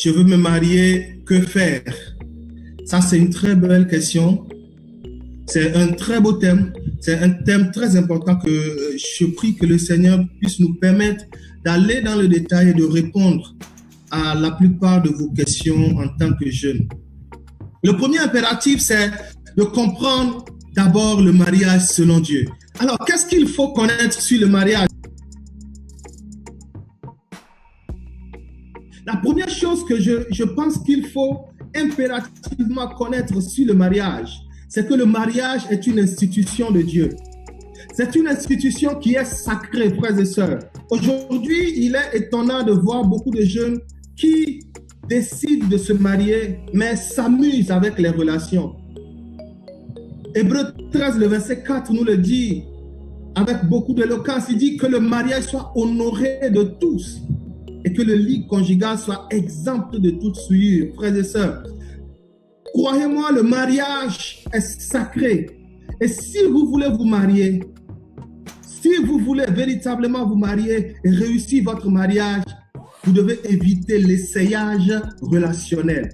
Je veux me marier, que faire? Ça, c'est une très belle question. C'est un très beau thème. C'est un thème très important que je prie que le Seigneur puisse nous permettre d'aller dans le détail et de répondre à la plupart de vos questions en tant que jeunes. Le premier impératif, c'est de comprendre d'abord le mariage selon Dieu. Alors, qu'est-ce qu'il faut connaître sur le mariage? La première chose que je pense qu'il faut impérativement connaître sur le mariage, c'est que le mariage est une institution de Dieu. C'est une institution qui est sacrée, frères et sœurs. Aujourd'hui, il est étonnant de voir beaucoup de jeunes qui décident de se marier, mais s'amusent avec les relations. Hébreux 13, le verset 4 nous le dit avec beaucoup d'éloquence. Il dit que le mariage soit honoré de tous et que le lit conjugal soit exempt de toute souillure. Frères et sœurs, croyez-moi, le mariage est sacré. Et si vous voulez vous marier, si vous voulez véritablement vous marier et réussir votre mariage, vous devez éviter l'essayage relationnel.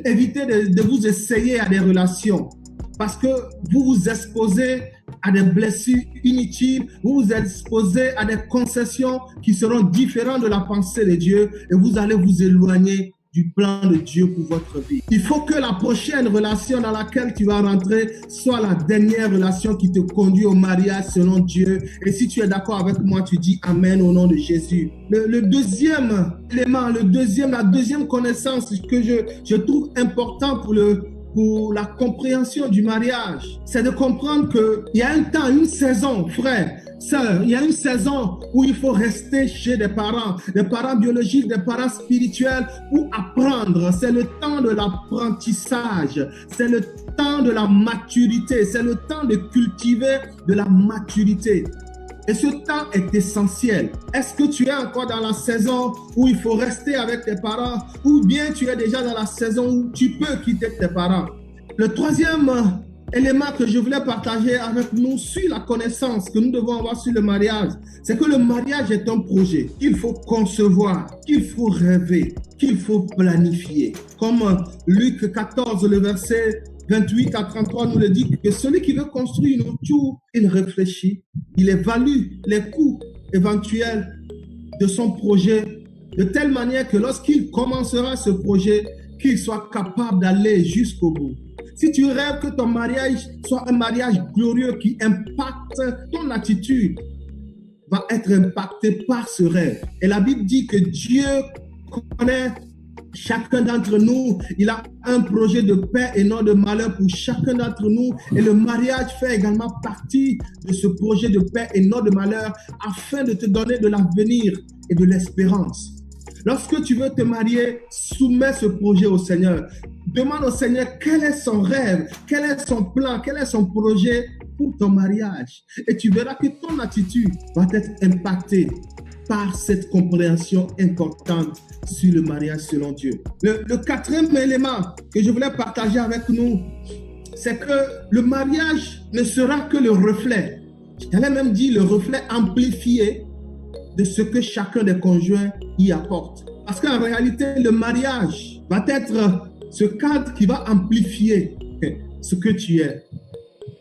Évitez de vous essayer à des relations parce que vous vous exposez à des blessures inutiles, vous vous exposez à des concessions qui seront différentes de la pensée de Dieu et vous allez vous éloigner du plan de Dieu pour votre vie. Il faut que la prochaine relation dans laquelle tu vas rentrer soit la dernière relation qui te conduit au mariage selon Dieu. Et si tu es d'accord avec moi, tu dis Amen au nom de Jésus. Le deuxième élément, la deuxième connaissance que je trouve important pour la compréhension du mariage, c'est de comprendre qu'il y a un temps, une saison, frère, sœur, il y a une saison où il faut rester chez des parents biologiques, des parents spirituels pour apprendre. C'est le temps de l'apprentissage, c'est le temps de la maturité, c'est le temps de cultiver de la maturité. Et ce temps est essentiel. Est-ce que tu es encore dans la saison où il faut rester avec tes parents ou bien tu es déjà dans la saison où tu peux quitter tes parents? Le troisième élément que je voulais partager avec nous sur la connaissance que nous devons avoir sur le mariage, c'est que le mariage est un projet qu'il faut concevoir, qu'il faut rêver, qu'il faut planifier. Comme Luc 14, le verset 28 à 33 nous le dit, que celui qui veut construire une tour, il réfléchit, il évalue les coûts éventuels de son projet de telle manière que lorsqu'il commencera ce projet, qu'il soit capable d'aller jusqu'au bout. Si tu rêves que ton mariage soit un mariage glorieux qui impacte ton attitude, va être impacté par ce rêve. Et la Bible dit que Dieu connaît chacun d'entre nous, il a un projet de paix et non de malheur pour chacun d'entre nous. Et le mariage fait également partie de ce projet de paix et non de malheur afin de te donner de l'avenir et de l'espérance. Lorsque tu veux te marier, soumets ce projet au Seigneur. Demande au Seigneur quel est son rêve, quel est son plan, quel est son projet pour ton mariage. Et tu verras que ton attitude va être impactée par cette compréhension importante sur le mariage selon Dieu. Le quatrième élément que je voulais partager avec nous, c'est que le mariage ne sera que le reflet, j'allais même dire le reflet amplifié de ce que chacun des conjoints y apporte. Parce qu'en réalité, le mariage va être ce cadre qui va amplifier ce que tu es.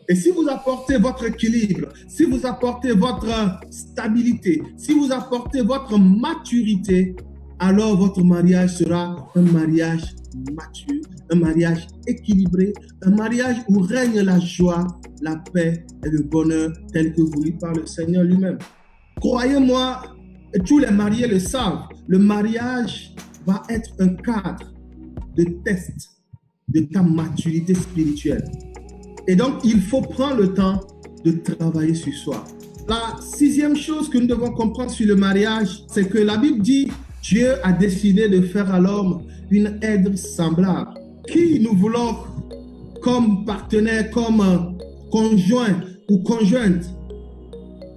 Et si vous apportez votre équilibre, si vous apportez votre stabilité, si vous apportez votre maturité, alors votre mariage sera un mariage mature, un mariage équilibré, un mariage où règne la joie, la paix et le bonheur tel que voulu par le Seigneur lui-même. Croyez-moi, et tous les mariés le savent, le mariage va être un cadre de test de ta maturité spirituelle. Et donc, il faut prendre le temps de travailler sur soi. La sixième chose que nous devons comprendre sur le mariage, c'est que la Bible dit Dieu a décidé de faire à l'homme une aide semblable. Qui nous voulons comme partenaire, comme conjoint ou conjointe,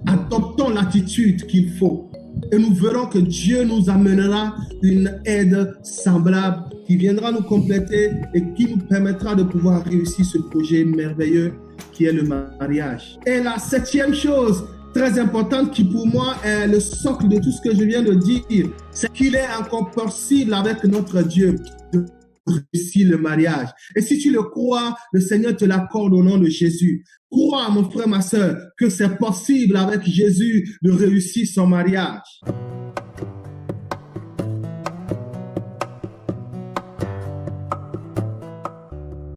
adoptons l'attitude qu'il faut. Et nous verrons que Dieu nous amènera une aide semblable qui viendra nous compléter et qui nous permettra de pouvoir réussir ce projet merveilleux qui est le mariage. Et la septième chose très importante qui pour moi est le socle de tout ce que je viens de dire, c'est qu'il est encore possible avec notre Dieu de réussir le mariage. Et si tu le crois, le Seigneur te l'accorde au nom de Jésus. Crois, mon frère, ma soeur, que c'est possible avec Jésus de réussir son mariage.